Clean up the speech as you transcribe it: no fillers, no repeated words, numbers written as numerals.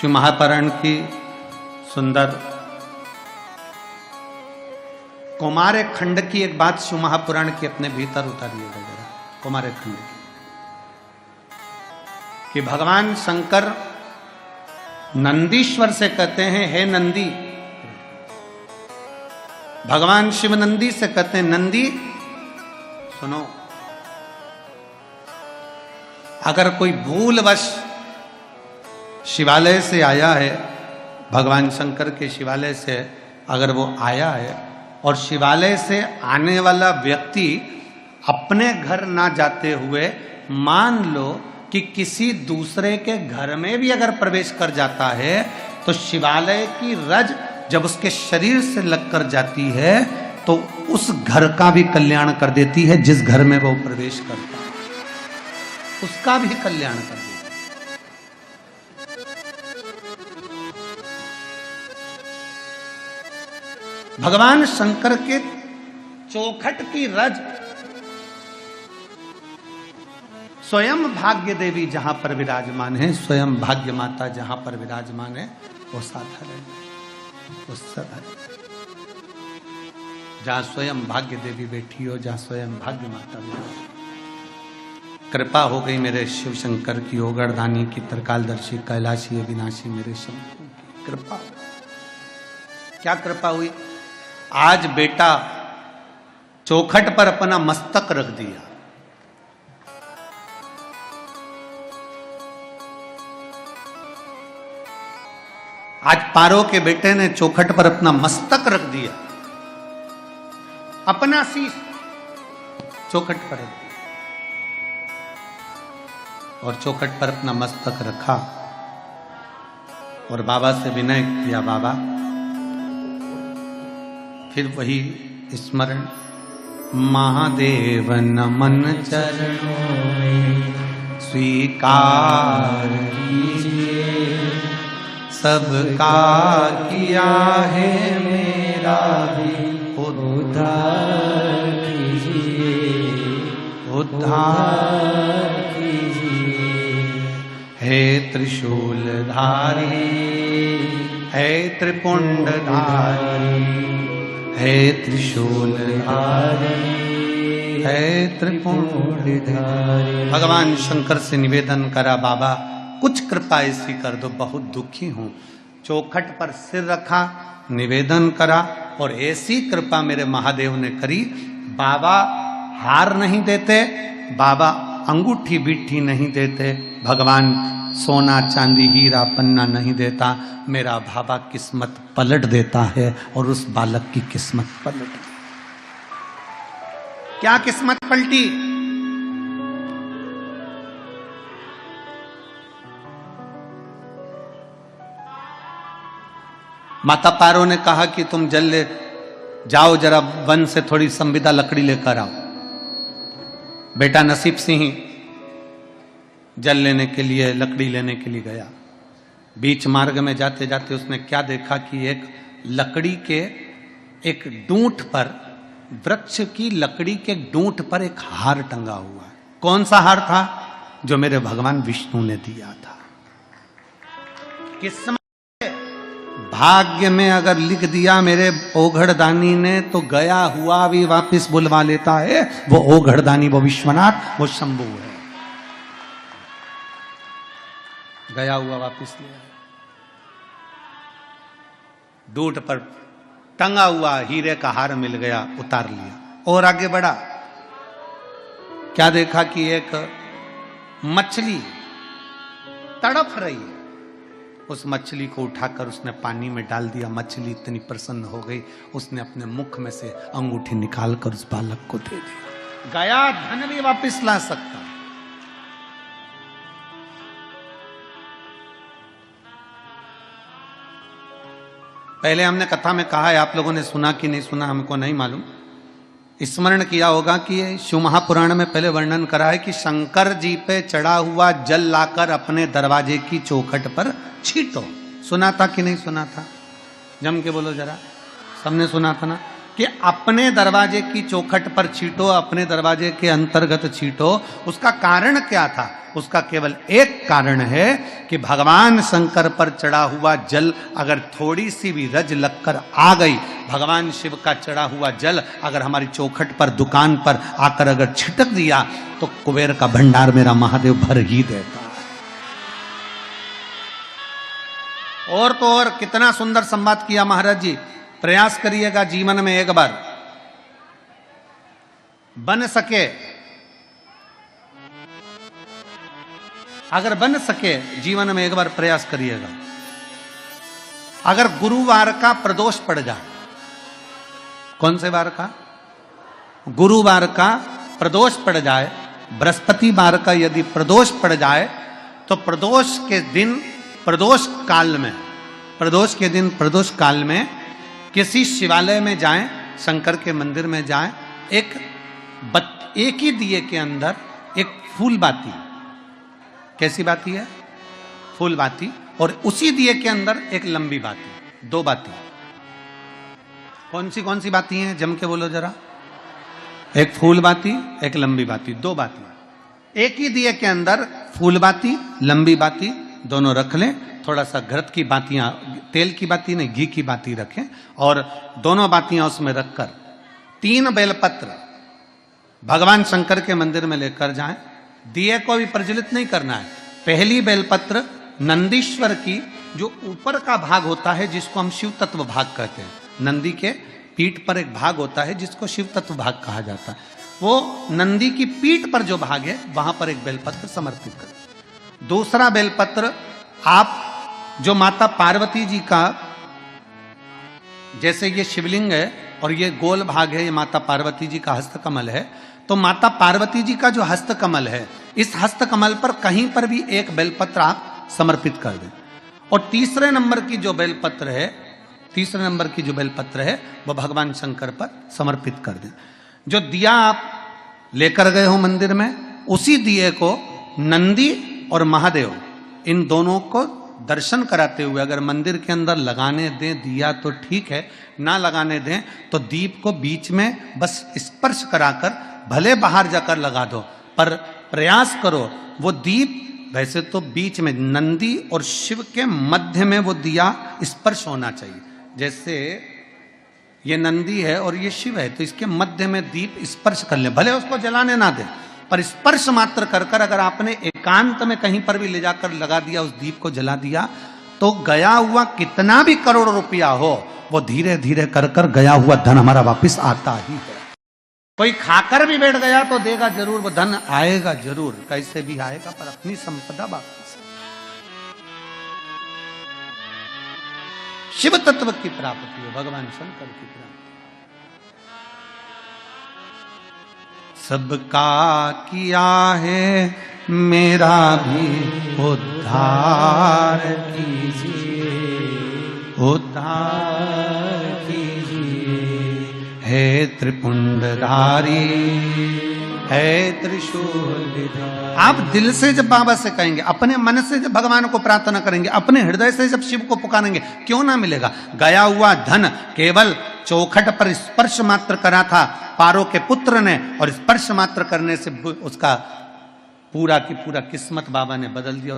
शिव महापुराण की सुंदर कौमार्य खंड की एक बात शिव महापुराण की अपने भीतर उतारिएगा जरा। कौमार्य खंड की कि भगवान शंकर नंदीश्वर से कहते हैं हे नंदी। भगवान शिव नंदी से कहते हैं नंदी सुनो, अगर कोई भूलवश शिवालय से आया है, भगवान शंकर के शिवालय से अगर वो आया है और शिवालय से आने वाला व्यक्ति अपने घर ना जाते हुए मान लो कि किसी दूसरे के घर में भी अगर प्रवेश कर जाता है तो शिवालय की रज जब उसके शरीर से लगकर जाती है तो उस घर का भी कल्याण कर देती है, जिस घर में वो प्रवेश करता है उसका भी कल्याण कर देती है। भगवान शंकर के चौखट की रज स्वयं भाग्य देवी जहां पर विराजमान है, स्वयं भाग्य माता जहां पर विराजमान है वो साधारण वो साधारण जहां स्वयं भाग्य देवी बैठी हो, जहां स्वयं भाग्य माता बैठी। कृपा हो गई मेरे शिव शंकर की, ओगरदानी की, त्रिकालदर्शी, कैलाशी, अविनाशी मेरे शंकर की कृपा। क्या कृपा हुई? आज बेटा चौखट पर अपना मस्तक रख दिया। आज पारो के बेटे ने चौखट पर अपना मस्तक रख दिया, अपना शीश चौखट पर रख दिया और चौखट पर अपना मस्तक रखा और बाबा से विनय किया, बाबा फिर वही स्मरण, महादेव नमन चरणों में स्वीकार कीजिए, सबका किया है मेरा भी उद्धार कीजिए, उद्धार कीजिए। हे त्रिशूलधारी, हे त्रिपुंडधारी, हे त्रिशूलधारी, हे त्रिपुंडधारी। भगवान शंकर से निवेदन करा, बाबा कुछ कृपा ऐसी कर दो, बहुत दुखी हूं। चौखट पर सिर रखा, निवेदन करा और ऐसी कृपा मेरे महादेव ने करी। बाबा हार नहीं देते, बाबा अंगूठी बिट्ठी नहीं देते, भगवान सोना चांदी हीरा पन्ना नहीं देता, मेरा बाबा किस्मत पलट देता है और उस बालक की किस्मत पलट गई। क्या किस्मत पलटी? माता पारो ने कहा कि तुम जल ले जाओ, जरा वन से थोड़ी संविदा लकड़ी लेकर आओ। बेटा नसीब सिंह जल लेने के लिए, लकड़ी लेने के लिए गया। बीच मार्ग में जाते जाते उसने क्या देखा कि एक लकड़ी के एक डूंठ पर, वृक्ष की लकड़ी के डूंठ पर एक हार टंगा हुआ है। कौन सा हार था? जो मेरे भगवान विष्णु ने दिया था। किस्मत भाग्य में अगर लिख दिया मेरे ओघड़दानी ने तो गया हुआ भी वापस बुलवा लेता है। वो ओघड़दानी, वो विश्वनाथ, वो शंभू है। गया हुआ वापस ले आया। डूंठ पर टंगा हुआ हीरे का हार मिल गया, उतार लिया और आगे बढ़ा। क्या देखा कि एक मछली तड़प रही है। उस मछली को उठाकर उसने पानी में डाल दिया। मछली इतनी प्रसन्न हो गई, उसने अपने मुख में से अंगूठी निकालकर उस बालक को दे दिया। गया धन भी वापस ला सकता। पहले हमने कथा में कहा है, आप लोगों ने सुना कि नहीं सुना हमको नहीं मालूम। स्मरण किया होगा कि शिव महापुराण में पहले वर्णन करा है कि शंकर जी पे चढ़ा हुआ जल लाकर अपने दरवाजे की चौखट पर छींटो। सुना था कि नहीं सुना था? जम के बोलो जरा। सबने सुना था ना कि अपने दरवाजे की चौखट पर छींटो, अपने दरवाजे के अंतर्गत छींटो। उसका कारण क्या था? उसका केवल एक कारण है कि भगवान शंकर पर चढ़ा हुआ जल अगर थोड़ी सी भी रज लगकर आ गई, भगवान शिव का चढ़ा हुआ जल अगर हमारी चौखट पर, दुकान पर आकर अगर छिटक दिया तो कुबेर का भंडार मेरा महादेव भर ही देता है। और तो और कितना सुंदर संवाद किया महाराज जी। प्रयास करिएगा जीवन में एक बार, बन सके, अगर बन सके जीवन में एक बार प्रयास करिएगा। अगर गुरुवार का प्रदोष पड़ जाए, कौन से वार का? गुरुवार का प्रदोष पड़ जाए, बृहस्पतिवार का यदि प्रदोष पड़ जाए तो प्रदोष के दिन, प्रदोष काल में, प्रदोष के दिन, प्रदोष काल में किसी शिवालय में जाएं, शंकर के मंदिर में जाएं, एक ही दिए के अंदर एक फूल बाती, कैसी बाती है? फूल बाती, और उसी दिए के अंदर एक लंबी बाती, दो बाती। कौन सी बाती हैं? जम के बोलो जरा। एक फूल बाती, एक लंबी बाती, दो बाती। एक ही दिए के अंदर फूल बाती, लंबी बाती दोनों रख लें। थोड़ा सा घृत की बातियां, तेल की बाती नहीं, घी की बाती रखें, और दोनों बातियां उसमें रखकर 3 बेलपत्र भगवान शंकर के मंदिर में लेकर जाएं। दिए को भी प्रज्वलित नहीं करना है। पहली बेलपत्र नंदीश्वर की जो ऊपर का भाग होता है, जिसको हम शिव तत्व भाग कहते हैं, नंदी के पीठ पर एक भाग होता है जिसको शिव तत्व भाग कहा जाता है, वो नंदी की पीठ पर जो भाग है वहां पर एक बेलपत्र समर्पित करें। दूसरा बेलपत्र आप जो माता पार्वती जी का, जैसे ये शिवलिंग है और ये गोल भाग है, ये माता पार्वती जी का हस्तकमल है, तो माता पार्वती जी का जो हस्तकमल है, इस हस्तकमल पर कहीं पर भी एक बेलपत्र आप समर्पित कर दें। और तीसरे नंबर की जो बेलपत्र है, तीसरे नंबर की जो बेलपत्र है वो भगवान शंकर पर समर्पित कर दें। जो दिया आप लेकर गए हो मंदिर में, उसी दिए को नंदी और महादेव इन दोनों को दर्शन कराते हुए अगर मंदिर के अंदर लगाने दें दिया तो ठीक है, ना लगाने दें तो दीप को बीच में बस स्पर्श कराकर भले बाहर जाकर लगा दो, पर प्रयास करो वो दीप, वैसे तो बीच में नंदी और शिव के मध्य में वो दिया स्पर्श होना चाहिए। जैसे ये नंदी है और ये शिव है, तो इसके मध्य में दीप स्पर्श कर ले, भले उसको जलाने ना दे, पर स्पर्श मात्र कर कर अगर आपने एकांत में कहीं पर भी ले जाकर लगा दिया, उस दीप को जला दिया, तो गया हुआ कितना भी करोड़ रुपया हो, वो धीरे धीरे कर कर गया हुआ धन हमारा वापस आता ही है। कोई खाकर भी बैठ गया तो देगा जरूर, वो धन आएगा जरूर, कैसे भी आएगा, पर अपनी संपदा वापस। शिव तत्व की प्राप्ति हो, भगवान शंकर की प्राप्ति। सबका किया है मेरा भी उद्धार कीजिए, उद्धार कीजिए, हे त्रिपुंडधारी, है त्रिशूल। आप दिल से जब बाबा से कहेंगे, अपने मन से जब भगवान को प्रार्थना करेंगे, अपने हृदय से जब शिव को पुकारेंगे, क्यों ना मिलेगा। गया हुआ धन केवल चौखट पर स्पर्श मात्र करा था पारो के पुत्र ने, और स्पर्श मात्र करने से उसका पूरा की पूरा किस्मत बाबा ने बदल दिया।